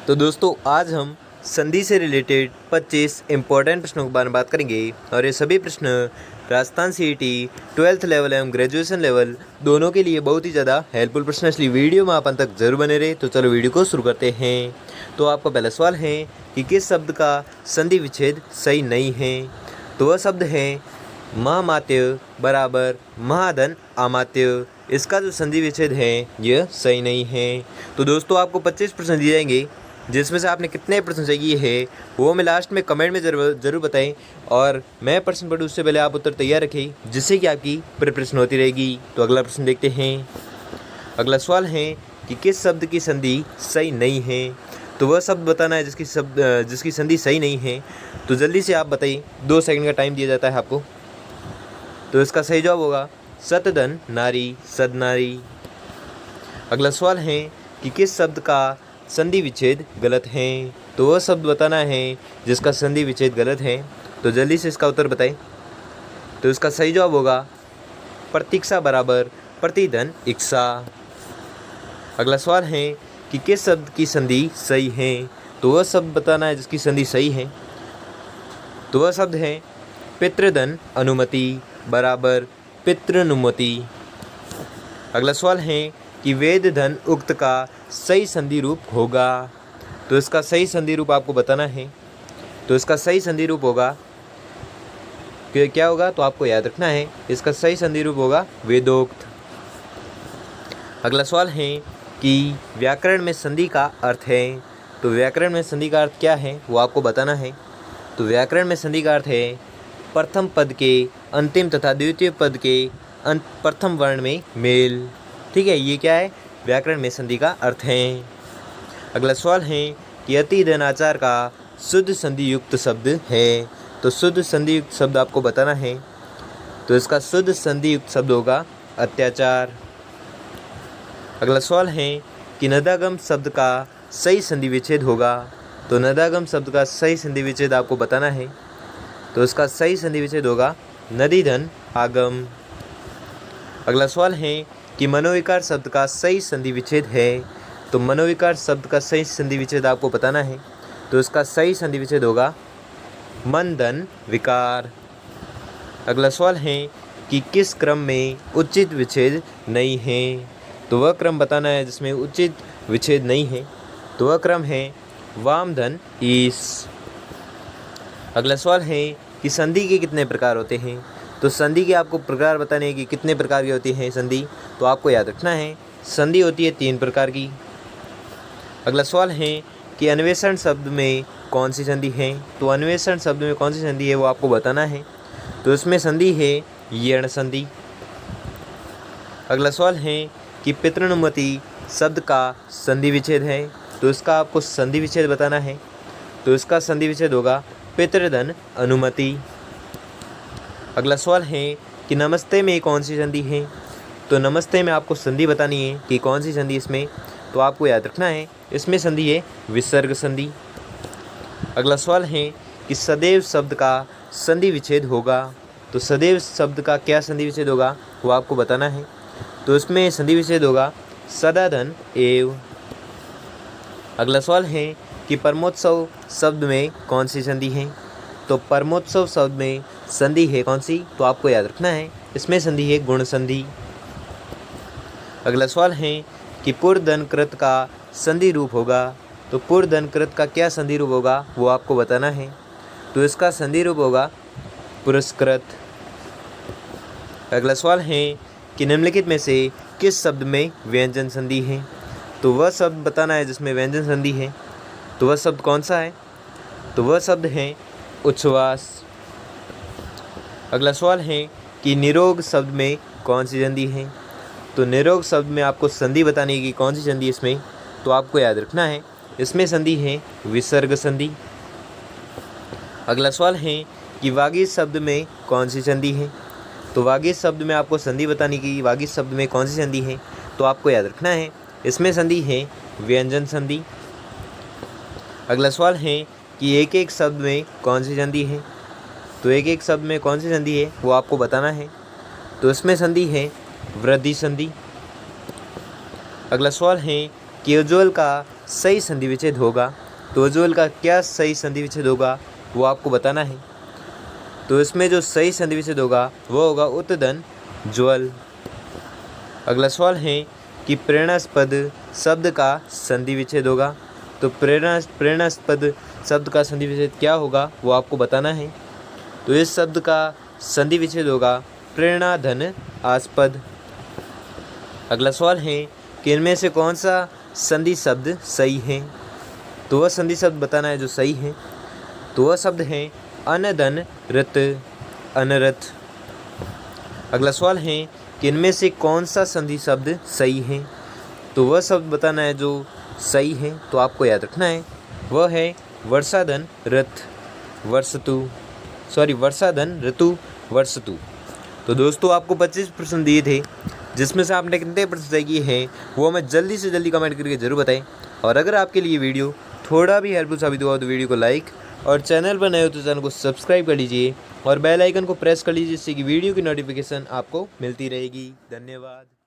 तो दोस्तों आज हम संधि से रिलेटेड 25 इम्पोर्टेंट प्रश्नों के बारे में बात करेंगे और ये सभी प्रश्न राजस्थान सीईटी 12th लेवल एवं ग्रेजुएशन लेवल दोनों के लिए बहुत ही ज़्यादा हेल्पफुल प्रश्न, इसलिए वीडियो में आप अंत तक जरूर बने रहे। तो चलो वीडियो को शुरू करते हैं। तो आपका पहला सवाल है कि किस शब्द का संधि विच्छेद सही नहीं है। तो वह शब्द है महामात्य बराबर महाधन अमात्य। इसका जो संधि विच्छेद है यह सही नहीं है। तो दोस्तों आपको 25 प्रश्न दिए जाएंगे, जिसमें से आपने कितने प्रश्न चाहिए है वो मैं लास्ट में कमेंट में ज़रूर बताएं, और मैं प्रश्न पढ़ूँ उससे पहले आप उत्तर तैयार रखें, जिससे कि आपकी प्रिपरेशन होती रहेगी। तो अगला प्रश्न देखते हैं। अगला सवाल है कि किस शब्द की संधि सही नहीं है। तो वह शब्द बताना है जिसकी संधि सही नहीं है। तो जल्दी से आप बताइए, 2 सेकंड का टाइम दिया जाता है आपको। तो इसका सही जवाब होगा सतधन नारी सदनारी। अगला सवाल है कि किस शब्द का संधि विच्छेद गलत है। तो वह शब्द बताना है जिसका संधि विच्छेद गलत है। तो जल्दी से इसका उत्तर बताएं। तो इसका सही जवाब होगा प्रतीक्षा बराबर प्रतिधन इक्षा। अगला सवाल है कि किस शब्द की संधि सही है। तो वह शब्द बताना है जिसकी संधि सही है। तो वह शब्द है पितृधन अनुमति बराबर पितृनुमति। अगला सवाल है कि वेद धन उक्त का सही संधि रूप होगा। तो इसका सही संधि रूप आपको बताना है। तो इसका सही संधि रूप होगा कि क्या होगा, तो आपको याद रखना है, इसका सही संधि रूप होगा वेदोक्त। अगला सवाल है कि व्याकरण में संधि का अर्थ है। तो व्याकरण में संधि का अर्थ क्या है वो आपको बताना है। तो व्याकरण में संधि का अर्थ है प्रथम पद के अंतिम तथा द्वितीय पद के प्रथम वर्ण में मेल। ठीक है, ये क्या है, व्याकरण में संधि का अर्थ है। अगला सवाल है कि अति धनाचार का शुद्ध संधि युक्त शब्द है। तो शुद्ध संधि युक्त शब्द आपको बताना है। तो इसका शुद्ध संधि युक्त शब्द होगा अत्याचार। अगला सवाल है कि नदागम शब्द का सही संधि विच्छेद होगा। तो नदागम शब्द का सही संधि विच्छेद आपको बताना है। तो इसका सही संधि विच्छेद होगा नदी धन आगम। अगला सवाल है कि मनोविकार शब्द का सही संधि विच्छेद है। तो मनोविकार शब्द का सही संधि विच्छेद आपको बताना है। तो इसका सही संधि विच्छेद होगा मन धन विकार। अगला सवाल है कि किस क्रम में उचित विच्छेद नहीं है। तो वह क्रम बताना है जिसमें उचित विच्छेद नहीं है। तो वह क्रम है वाम धन ईश। अगला सवाल है कि संधि के कितने प्रकार होते हैं। तो संधि के आपको प्रकार बताने हैं कि कितने प्रकार की होती है संधि। तो आपको याद रखना है संधि होती है 3 प्रकार की। अगला सवाल है कि अन्वेषण शब्द में कौन सी संधि है। तो अन्वेषण शब्द में कौन सी संधि है वो आपको बताना है। तो इसमें संधि है यण संधि। अगला सवाल है कि पितृनुमति शब्द का संधि विच्छेद है। तो इसका आपको संधि विच्छेद बताना है। तो इसका संधि विच्छेद होगा पितृधन अनुमति। अगला सवाल है कि नमस्ते में कौन सी संधि है। तो नमस्ते में आपको संधि बतानी है कि कौन सी संधि इसमें। तो आपको याद रखना है इसमें संधि है विसर्ग संधि। अगला सवाल है कि सदैव शब्द का संधि विच्छेद होगा। तो सदैव शब्द का क्या संधि विच्छेद होगा वो आपको बताना है। तो इसमें संधि विच्छेद होगा सदा धन एव। अगला सवाल है कि परमोत्सव शब्द में कौन सी संधि है। तो परमोत्सव शब्द में संधि है कौन सी। तो आपको याद रखना है इसमें संधि है गुण संधि। अगला सवाल है कि पुरधनकृत का संधि रूप होगा। तो पुरधनकृत का क्या संधि रूप होगा वो आपको बताना है। तो इसका संधि रूप होगा पुरस्कृत। अगला सवाल है कि निम्नलिखित में से किस शब्द में व्यंजन संधि है। तो वह शब्द बताना है जिसमें व्यंजन संधि है। तो वह शब्द कौन सा है। तो वह शब्द है उच्छ्वास। अगला सवाल है कि निरोग शब्द में कौन सी संधि है। तो निरोग शब्द में आपको संधि बतानी है कि कौन सी संधि इसमें। तो आपको याद रखना है इसमें संधि है विसर्ग संधि। अगला सवाल है कि वागीश शब्द में कौन सी संधि है। तो वागीश शब्द में आपको संधि बतानी कि वागीश शब्द में कौन सी संधि है। तो आपको याद रखना है इसमें संधि है व्यंजन संधि। अगला सवाल है कि एक एक शब्द में कौन सी संधि है। तो एक एक शब्द में कौन सी संधि है वो आपको बताना है। तो इसमें संधि है वृद्धि संधि। अगला सवाल है कि उज्ज्वल का सही संधि विच्छेद होगा। तो उज्ज्वल का क्या सही संधि विच्छेद होगा वो आपको बताना है। तो इसमें जो सही संधि विच्छेद होगा वो होगा उत्तधन ज्वल। अगला सवाल है कि प्रेरणास्पद शब्द का संधि विच्छेद होगा। तो प्रेरणास्पद शब्द का संधि विच्छेद क्या होगा वो आपको बताना है। तो इस शब्द का संधि विच्छेद होगा प्रेरणाधन आस्पद। अगला सवाल है कि इनमें से कौन सा संधि शब्द सही है। तो वह संधि शब्द बताना है जो सही है। तो वह शब्द है अनधन रत, अनरत। अगला सवाल है कि इनमें से कौन सा संधि शब्द सही है। तो वह शब्द बताना है जो सही है। तो आपको याद रखना है वह है वर्षाधन रथ वर्षाधन ऋतु वर्षतु। तो दोस्तों आपको 25 प्रश्न दिए थे, जिसमें से आपने कितने प्रश्न तय किए हैं वो हमें जल्दी से जल्दी कमेंट करके ज़रूर बताएं। और अगर आपके लिए वीडियो थोड़ा भी हेल्पफुल साबित हुआ तो वीडियो को लाइक और चैनल पर नए हो तो चैनल को सब्सक्राइब कर लीजिए और बेल आइकन को प्रेस कर लीजिए, जिससे कि वीडियो की नोटिफिकेशन आपको मिलती रहेगी। धन्यवाद।